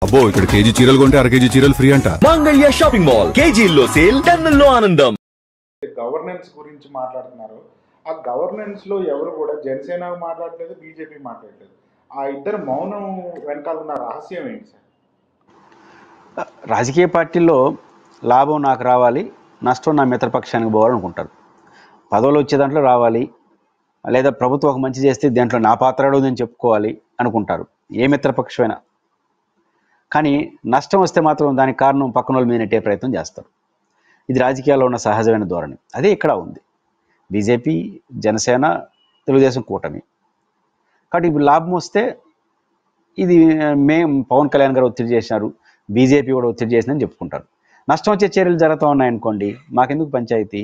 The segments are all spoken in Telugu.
అబ్బో ఇక్కడ కేజీ చీరలు కొంటే అర కేజీ చీరలు ఫ్రీ అంట. మంగళ్య షాపింగ్ మాల్, కేజీల్లో సేల్, టన్నుల్లో ఆనందం. గవర్నెన్స్ గురించి మాట్లాడుతున్నారు. ఆ గవర్నెన్స్ లో ఎవరు కూడా జనసేన మాట్లాడలేదు, బీజేపీ మాట్లాడలేదు. ఆ ఇద్దరు మౌనం వెనకాల ఉన్న రహస్యం ఏంటి సార్? రాజకీయ పార్టీల్లో లాభం నాకు రావాలి, నష్టం నా మిత్రపక్షానికి పోవాలనుకుంటారు. పదవులు వచ్చే దాంట్లో రావాలి, లేదా ప్రభుత్వం ఒక మంచి చేస్తే దాంట్లో నా పాత్ర ఉందని చెప్పుకోవాలి అనుకుంటారు ఏ మిత్రపక్షమైనా. కానీ నష్టం వస్తే మాత్రం దానికి కారణం పక్కన వాళ్ళ మీద నెట్టే ప్రయత్నం చేస్తారు. ఇది రాజకీయాల్లో ఉన్న సహజమైన ధోరణి. అదే ఇక్కడ ఉంది. బీజేపీ, జనసేన, తెలుగుదేశం కూటమి. కాబట్టి ఇప్పుడు లాభం వస్తే ఇది పవన్ కళ్యాణ్ గారు ఒత్తిడి చేసినారు, బీజేపీ కూడా ఒత్తిడి చేసిందని చెప్పుకుంటారు. నష్టం వచ్చే చర్యలు జరుగుతూ ఉన్నాయనుకోండి, మాకెందుకు పంచాయతీ,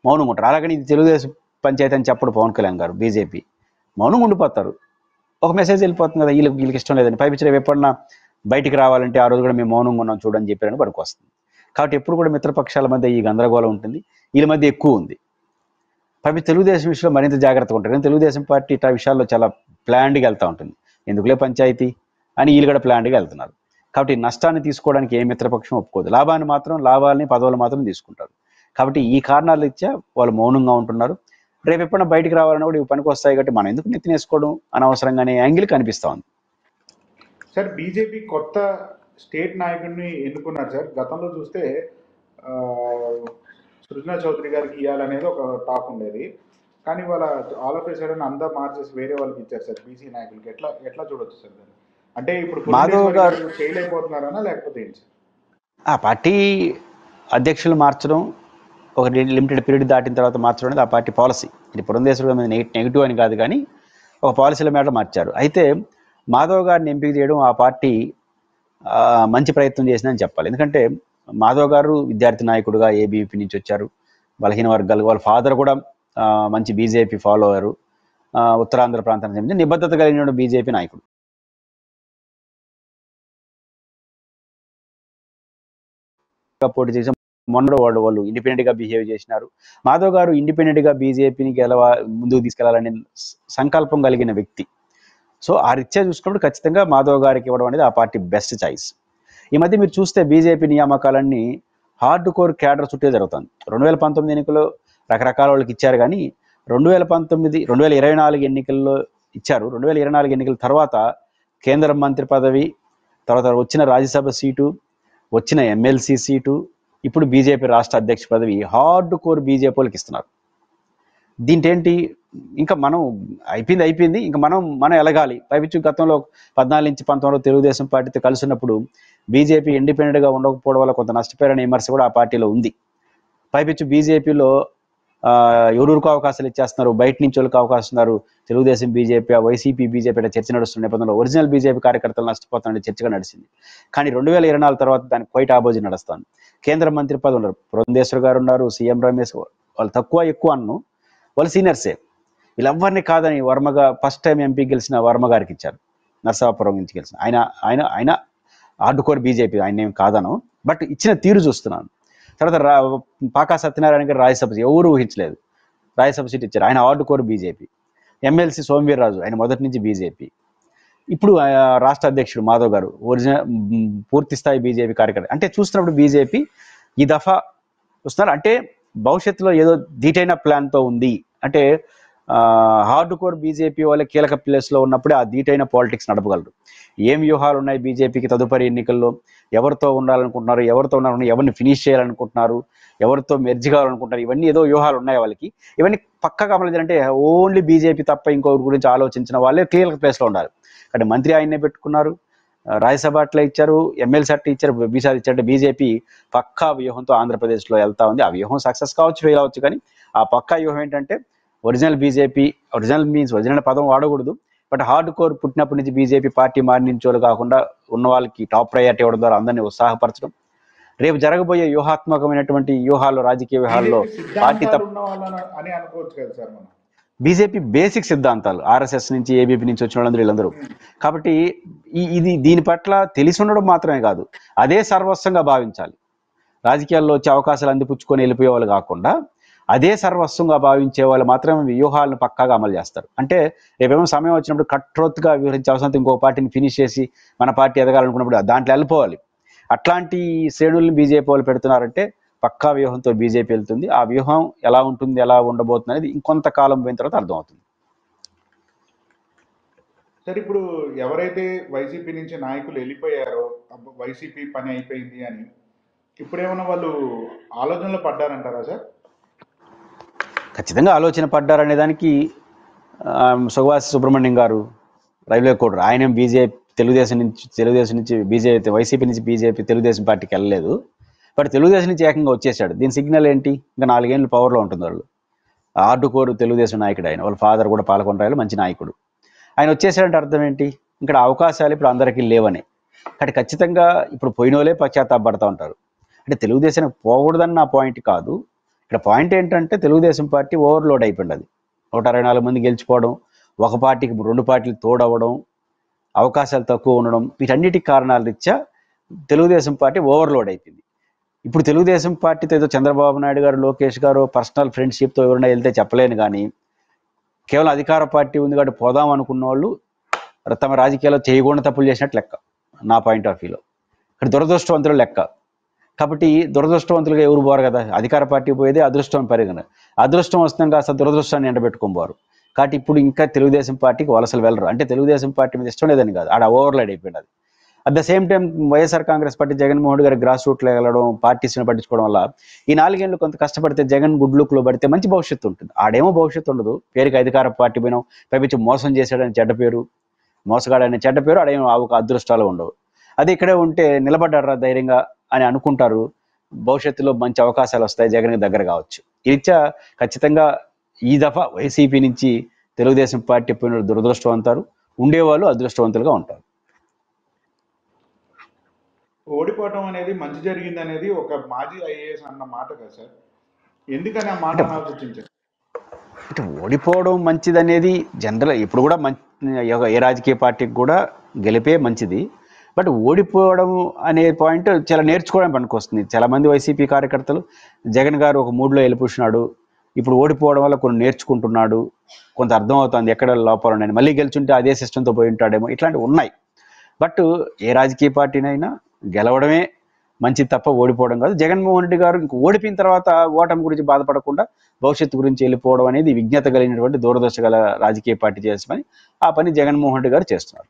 మౌనం ఉంటారు. అలాగని ఇది తెలుగుదేశం పంచాయతీ అని చెప్పడు పవన్ కళ్యాణ్ గారు. బీజేపీ మౌనం ఉండిపోతారు. ఒక మెసేజ్ వెళ్ళిపోతుంది కదా, వీళ్ళకి ఇష్టం లేదని. పైపించిన ఎప్పుడన్నా బయటికి రావాలంటే ఆ రోజు కూడా మేము మౌనంగా ఉన్నాం చూడని చెప్పారని పనికి వస్తుంది. కాబట్టి ఎప్పుడు కూడా మిత్రపక్షాల మధ్య ఈ గందరగోళం ఉంటుంది, వీళ్ళ మధ్య ఎక్కువ ఉంది. పైపు తెలుగుదేశం విషయంలో మరింత జాగ్రత్తగా ఉంటారు. కానీ తెలుగుదేశం పార్టీ ఇట్లా విషయాల్లో చాలా ప్లాన్డ్గా వెళ్తూ ఉంటుంది. ఎందుకులే పంచాయతీ అని వీళ్ళు కూడా ప్లాన్డ్గా వెళ్తున్నారు. కాబట్టి నష్టాన్ని తీసుకోవడానికి ఏ మిత్రపక్షం ఒప్పుకోదు. లాభాలని పదవులు మాత్రం తీసుకుంటారు. కాబట్టి ఈ కారణాలు ఇచ్చా వాళ్ళు మౌనంగా ఉంటున్నారు. రేపు ఎప్పుడైనా బయటికి రావాలని కూడా ఇవి పనికి వస్తాయి. కాబట్టి మనం ఎందుకు నెత్తినేసుకోవడం అనవసరంగానే యాంగిల్ కనిపిస్తూ ఉంది. సార్, బీజేపీ కొత్త స్టేట్ నాయకుడిని ఎన్నుకున్నారు సార్. గతంలో చూస్తే సృజనా చౌదరి గారికి ఇవ్వాలనేది ఒక టాక్ ఉండేది. కానీ వాళ్ళ ఆల్ ఆఫ్ ఏ సడన్ అంతా మార్చేసి వేరే వాళ్ళకి ఇచ్చారు సార్, బీసీ నాయకులకి. ఎట్లా చూడొచ్చు సార్ దాన్ని? అంటే ఇప్పుడు మాధవ్ గారు చేయలేకపోతున్నారనా లేకపోతే ఏంటి సార్? ఆ పార్టీ అధ్యక్షులు మార్చడం, ఒక లిమిటెడ్ పీరియడ్ దాటిన తర్వాత మార్చడం అనేది ఆ పార్టీ పాలసీ. ఇది పురంధేశ్వరి మీద నెగిటివ్ అని కాదు, కానీ ఒక పాలసీల మేర మార్చారు. అయితే మాధవ్ గారిని ఎంపిక చేయడం ఆ పార్టీ మంచి ప్రయత్నం చేసిందని చెప్పాలి. ఎందుకంటే మాధవ్ గారు విద్యార్థి నాయకుడుగా ఏబీవీపీ నుంచి వచ్చారు. బలహీన వర్గాలు, వాళ్ళ ఫాదర్ కూడా మంచి బీజేపీ ఫాలోవరు, ఉత్తరాంధ్ర ప్రాంతానికి సంబంధించి నిబద్ధత కలిగిన బీజేపీ నాయకుడు. పోటీ చేసి మొన్న వాళ్ళు ఇండిపెండెంట్గా బిహేవ్ చేసినారు. మాధవ్ గారు ఇండిపెండెంట్గా బీజేపీని ముందుకు తీసుకెళ్లాలనే సంకల్పం కలిగిన వ్యక్తి. సో ఆ రీత్యా చూసుకున్నప్పుడు ఖచ్చితంగా మాధవ్ గారికి ఇవ్వడం అనేది ఆ పార్టీ బెస్ట్ చాయిస్. ఈ మధ్య మీరు చూస్తే బీజేపీ నియామకాలన్నీ హార్డ్ కోర్ క్యాడర్ చుట్టే జరుగుతుంది. 2019 ఎన్నికల్లో రకరకాల వాళ్ళకి ఇచ్చారు, కానీ 2024 ఎన్నికల్లో ఇచ్చారు. 2024 ఎన్నికల తర్వాత కేంద్ర మంత్రి పదవి, తర్వాత వచ్చిన రాజ్యసభ సీటు, వచ్చిన ఎమ్మెల్సీ సీటు, ఇప్పుడు బీజేపీ రాష్ట్ర అధ్యక్ష పదవి హార్డ్ కోర్ బీజేపీ వాళ్ళకి ఇస్తున్నారు. దీంట్లో ఏంటి, ఇంకా మనం అయిపోయింది, ఇంకా మనం ఎలగాలి. పైపిచ్చు గతంలో 14 నుంచి 19 తెలుగుదేశం పార్టీతో కలిసి ఉన్నప్పుడు బీజేపీ ఇండిపెండెంట్గా ఉండకపోవడం వల్ల కొంత నష్టపోయారనే విమర్శ కూడా ఆ పార్టీలో ఉంది. పైపిచ్చు బీజేపీలో ఎవరికి అవకాశాలు ఇచ్చేస్తున్నారు, బయట నుంచి వాళ్ళకి అవకాశం ఇస్తున్నారు. తెలుగుదేశం బీజేపీ, వైసీపీ బీజేపీ అంటే చర్చ నడుస్తున్న నేపథ్యంలో ఒరిజినల్ బీజేపీ కార్యకర్తలు నష్టపోతారనే చర్చగా నడిచింది. కానీ 2024 తర్వాత దానికి క్వైట్ ఆపోజిట్ నడుస్తుంది. కేంద్ర మంత్రి పదవి ఉన్నారు, పురంధేశ్వర్ గారు ఉన్నారు, సీఎం రమేష్, వాళ్ళు తక్కువ ఎక్కువ అన్ను, వాళ్ళు సీనియర్సే. వీళ్ళెవ్వరిని కాదని వర్మగా ఫస్ట్ టైం ఎంపీ గెలిచిన వర్మ గారికి ఇచ్చారు, నరసాపురం నుంచి గెలిచిన ఆయన హార్డ్ కోర్ బీజేపీ, ఆయన ఏం కాదను, బట్ ఇచ్చిన తీరు చూస్తున్నాను. తర్వాత పాకా సత్యనారాయణ గారు రాజ్యసభ ఎవరు ఊహించలేదు, రాజ్యసభ సీట్ ఇచ్చారు. ఆయన hard core BJP. MLC Somu Veerraju, ఆయన మొదటి నుంచి బీజేపీ. ఇప్పుడు రాష్ట్ర అధ్యక్షుడు మాధవ్ గారు ఒరిజినల్ పూర్తి స్థాయి బీజేపీ కార్యకర్త. అంటే చూస్తున్నప్పుడు బీజేపీ ఈ దఫా వస్తున్నారు అంటే భవిష్యత్తులో ఏదో ధీటైన ప్లాన్తో ఉంది. అంటే హార్డ్ కోర్ బీజేపీ వాళ్ళే కీలక ప్లేస్లో ఉన్నప్పుడే ఆ ధీటైన పాలిటిక్స్ నడపగలరు. ఏం వ్యూహాలు ఉన్నాయి బీజేపీకి తదుపరి ఎన్నికల్లో, ఎవరితో ఉండాలనుకుంటున్నారు, ఎవరిని ఫినిష్ చేయాలనుకుంటున్నారు, ఎవరితో మెర్జ్ కావాలనుకుంటున్నారు, ఇవన్నీ ఏదో వ్యూహాలు ఉన్నాయి వాళ్ళకి. ఇవన్నీ పక్కగా అమలు ఓన్లీ బీజేపీ తప్ప ఇంకొకరి గురించి ఆలోచించిన వాళ్ళే కీలక ప్లేస్లో ఉండాలి. అంటే మంత్రి ఆయన్నే పెట్టుకున్నారు, రాజ్యసభ అట్లా ఇచ్చారు, ఎమ్మెల్సీ అట్లా ఇచ్చారు, బీసాలు ఇచ్చారంటే బీజేపీ పక్కా వ్యూహంతో ఆంధ్రప్రదేశ్లో వెళ్తా ఉంది. ఆ వ్యూహం సక్సెస్ కావచ్చు, ఫెయిల్ అవ్వచ్చు, కానీ ఆ పక్కా వ్యూహం ఏంటంటే original BJP, original means original పదం వాడకూడదు, బట్ హార్డ్ కోర్ పుట్టినప్పటి నుంచి బీజేపీ పార్టీ మారినించోలు కాకుండా ఉన్న వాళ్ళకి టాప్ ప్రయారిటీ ఇవ్వడం ద్వారా అందరినీ ఉత్సాహపరచడం. రేపు జరగబోయే వ్యూహాత్మకమైనటువంటి రాజకీయ వ్యూహాల్లో పార్టీ అని అనుకోవచ్చు కదా సార్ మనం. బీజేపీ బేసిక్ సిద్ధాంతాలు ఆర్ఎస్ఎస్ నుంచి, ఏబీపీ నుంచి వచ్చిన వాళ్ళందరూ వీళ్ళందరూ. కాబట్టి దీని పట్ల తెలిసి ఉండడం మాత్రమే కాదు, అదే సర్వస్వంగా భావించాలి. రాజకీయాల్లో వచ్చే అవకాశాలు అందిపుచ్చుకొని వెళ్ళిపోయే వాళ్ళు కాకుండా అదే సర్వస్వంగా భావించే వాళ్ళు మాత్రం వ్యూహాలను పక్కాగా అమలు చేస్తారు. అంటే రేపేమో సమయం వచ్చినప్పుడు కట్రోత్గా వ్యవహరించే అవసరం ఇంకో పార్టీని ఫినిష్ చేసి మన పార్టీ ఎదగాలనుకున్నప్పుడు దాంట్లో వెళ్ళిపోవాలి. అట్లాంటి శ్రేణుల్ని బీజేపీ వాళ్ళు పెడుతున్నారంటే పక్కా వ్యూహంతో బీజేపీ వెళ్తుంది. ఆ వ్యూహం ఎలా ఉంటుంది, ఎలా ఉండబోతుంది అనేది ఇంకొంతకాలం పోయిన తర్వాత అర్థమవుతుంది. సరే, ఇప్పుడు ఎవరైతే వైసీపీ నుంచి నాయకులు వెళ్ళిపోయారో వైసీపీ పని అయిపోయింది అని ఇప్పుడేమన్నా వాళ్ళు ఆలోచనలో పడ్డారంటారా సార్? ఖచ్చితంగా ఆలోచన పడ్డారనే దానికి సుభాష్ సుబ్రహ్మణ్యం గారు రైల్వే కోడరు, ఆయన బీజేపీ తెలుగుదేశం నుంచి బీజేపీ, వైసీపీ నుంచి బీజేపీ తెలుగుదేశం పార్టీకి వెళ్ళలేదు. బట్ తెలుగుదేశం నుంచి ఏకంగా వచ్చేసాడు. దీని సిగ్నల్ ఏంటి? ఇంకా 4 ఏళ్ళు పవర్లో ఉంటుంది వాళ్ళు. ఆర్డుకోరు తెలుగుదేశం నాయకుడు ఆయన. వాళ్ళ ఫాదర్ కూడా పాలకొండరాయలు మంచి నాయకుడు. ఆయన వచ్చేసాడంటే అర్థం ఏంటి? ఇక్కడ అవకాశాలు ఇప్పుడు అందరికీ లేవని. కాబట్టి ఖచ్చితంగా ఇప్పుడు పోయిన వాళ్ళే పశ్చాత్తాపడతా ఉంటారు. అంటే తెలుగుదేశానికి పోకూడదని నా పాయింట్ కాదు. ఇక్కడ పాయింట్ ఏంటంటే తెలుగుదేశం పార్టీ ఓవర్లోడ్ అయిపోయింది. అది 164 మంది గెలిచిపోవడం, ఒక పార్టీకి 2 పార్టీలు తోడవడం, అవకాశాలు తక్కువ ఉండడం, వీటన్నిటికి కారణాల రీత్యా తెలుగుదేశం పార్టీ ఓవర్లోడ్ అయిపోయింది. ఇప్పుడు తెలుగుదేశం పార్టీతో ఏదో చంద్రబాబు నాయుడు గారు, లోకేష్ గారు పర్సనల్ ఫ్రెండ్షిప్తో ఎవరైనా వెళ్తే చెప్పలేను, కానీ కేవలం అధికార పార్టీ ఉంది కాబట్టి పోదాం అనుకున్న వాళ్ళు తమ రాజకీయాల్లో చేయకుండా తప్పులు చేసినట్టు లెక్క నా పాయింట్ ఆఫ్ వ్యూలో. ఇక్కడ దురదృష్టవంతులు లెక్క. కాబట్టి దురదృష్టవంతులుగా ఎవరు పోరు కదా. అధికార పార్టీ పోయేది అదృష్టం పరిగణ. అదృష్టం వస్తుంది కాస్త దురదృష్టాన్ని ఎండబెట్టుకోబోరు. కాబట్టి ఇప్పుడు ఇంకా తెలుగుదేశం పార్టీకి వలసలు వెళ్ళరు. అంటే తెలుగుదేశం పార్టీ మీద ఇష్టం లేదని కాదు, ఆడ ఓవర్లైడ్ అయిపోయింది అది. At the same time YSR Congress party Jaganmohan Reddy గారి గ్రాస్ రూట్లో వెళ్ళడం, పార్టీస్ని పట్టించుకోవడం వల్ల ఈ 4 ఏళ్ళు కొంత కష్టపడితే జగన్ గుడ్ లుక్లో పడితే మంచి భవిష్యత్తు ఉంటుంది. ఆడేమో భవిష్యత్తు ఉండదు. పేరుకి అధికార పార్టీ పోయినాం, పైపించి మోసం చేశాడని చెడ్డ పేరు, మోసగాడని చెడ్డ పేరు, ఆడేమో ఒక అదృష్టాలు ఉండవు. అది ఇక్కడే ఉంటే నిలబడ్డారా ధైర్యంగా అని అనుకుంటారు. భవిష్యత్తులో మంచి అవకాశాలు వస్తాయి, జగన్కి దగ్గర కావచ్చు. ఈ రీత్యా ఖచ్చితంగా ఈ దఫా వైసీపీ నుంచి తెలుగుదేశం పార్టీ పోయిన దురదృష్టవంతారు, ఉండేవాళ్ళు అదృష్టవంతులుగా ఉంటారు. ఓడిపోవటం అనేది మంచి జరిగింది అనేది ఒక మాజీ ఐఏఎస్ అన్న మాట కదా సార్, ఎందుకని ఆ మాట ఆలోచించారు? అంటే ఓడిపోవడం మంచిది అనేది జనరల్ ఇప్పుడు కూడా ఏ రాజకీయ పార్టీకి కూడా గెలిపే మంచిది. బట్ ఓడిపోవడం అనే పాయింట్ చాలా నేర్చుకోవడానికి పనికొస్తుంది. చాలామంది వైసీపీ కార్యకర్తలు జగన్ గారు ఒక మూడ్లో వెళ్ళిపోతున్నాడు, ఇప్పుడు ఓడిపోవడం వల్ల కొన్ని నేర్చుకుంటున్నాడు, కొంత అర్థమవుతుంది ఎక్కడ లోపాలు ఉన్నాయని, మళ్ళీ గెలుచుంటే అదే సిస్టంతో పోయి ఉంటాడేమో, ఇట్లాంటివి ఉన్నాయి. బట్ ఏ రాజకీయ పార్టీనైనా గెలవడమే మంచిది తప్ప ఓడిపోవడం కాదు. జగన్మోహన్ రెడ్డి గారు ఇంక ఓడిపోయిన తర్వాత ఓటమి గురించి బాధపడకుండా భవిష్యత్తు గురించి వెళ్ళిపోవడం అనేది విజ్ఞత కలిగినటువంటి దూరదర్శ గల రాజకీయ పార్టీ చేసిన పని. ఆ పని జగన్మోహన్ రెడ్డి గారు చేస్తున్నారు.